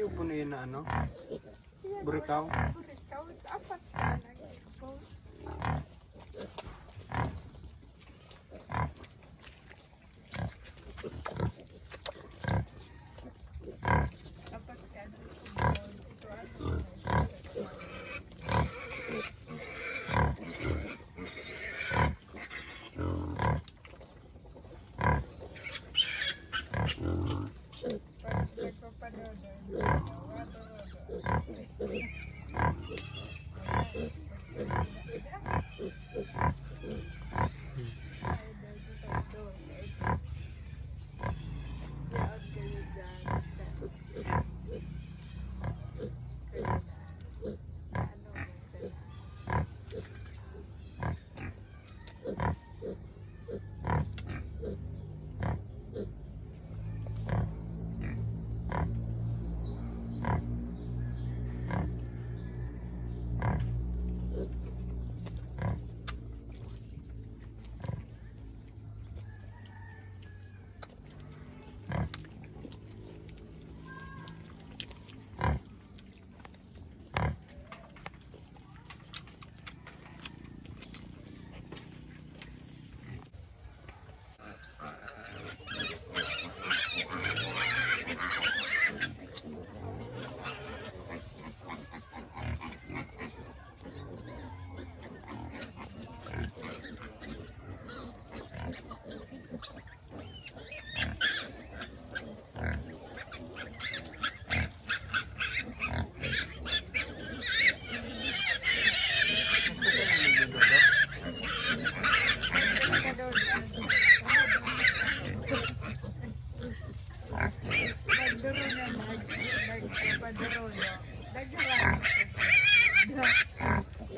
upo na yun na ano? Burikaw? Burikaw. Apat na lang. Apat ka na. Ito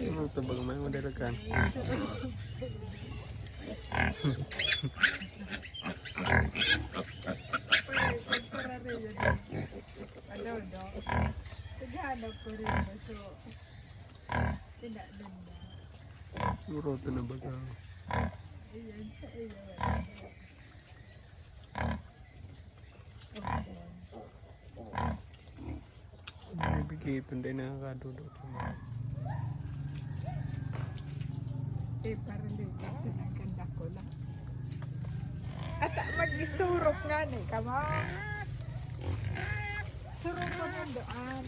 ano. Tabang may madalagan. Naghanap ko rin na so tinadun na. Siguro ito na baga. Ayan sa iyo. May bigay ito hindi nakakadudot. Eh, parang dito sa naganda ko lang. At mag-isurok nga ni, come on. Surok ko ng doon.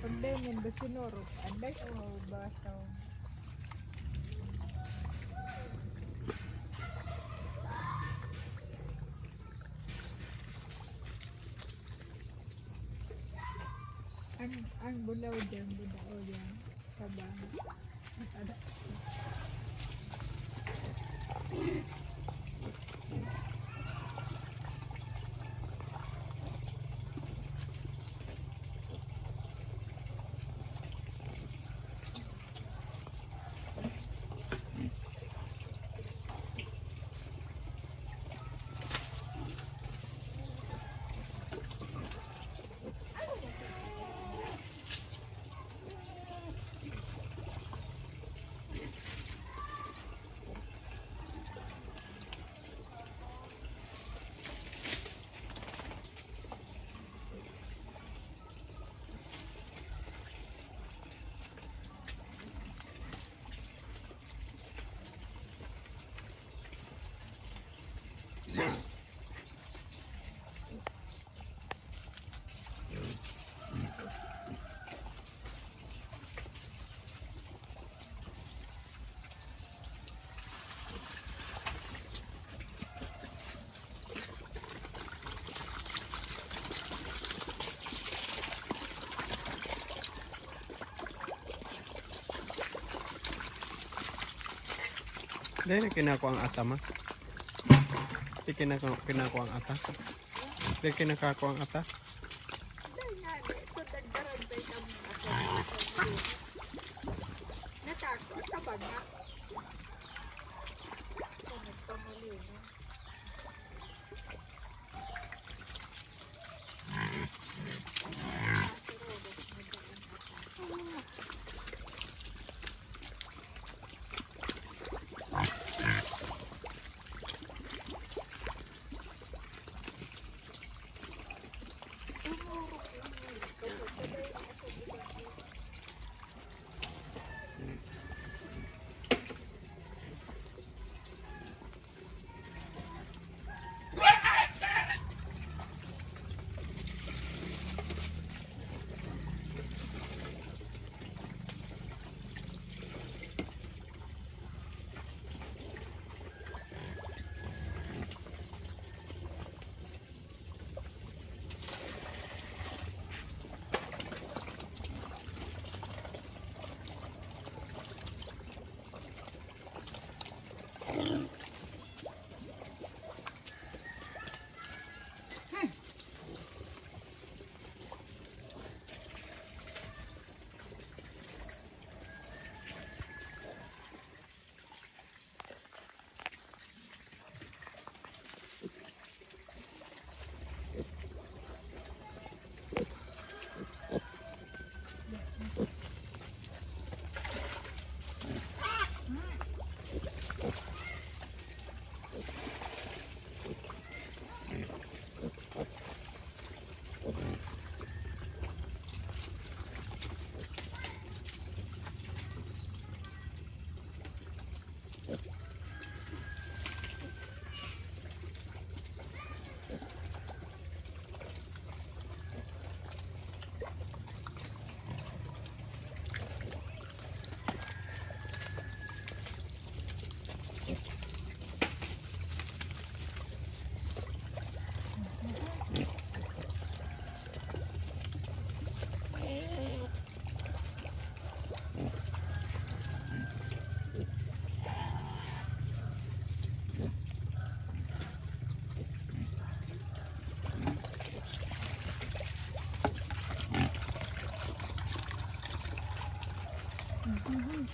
Panday mo ba sinurok? Anday o basaw? Ang bulaw dyan, bulaw yan. Kabang. Ada. Dahil kinako ang ata ma. Di kinako ang ata. Dahil kinakako ang ata. Dahil nga, ito nagdaran tayo kami ako. Natakot ka ba nga? Ito nagpamuli na. Mhm.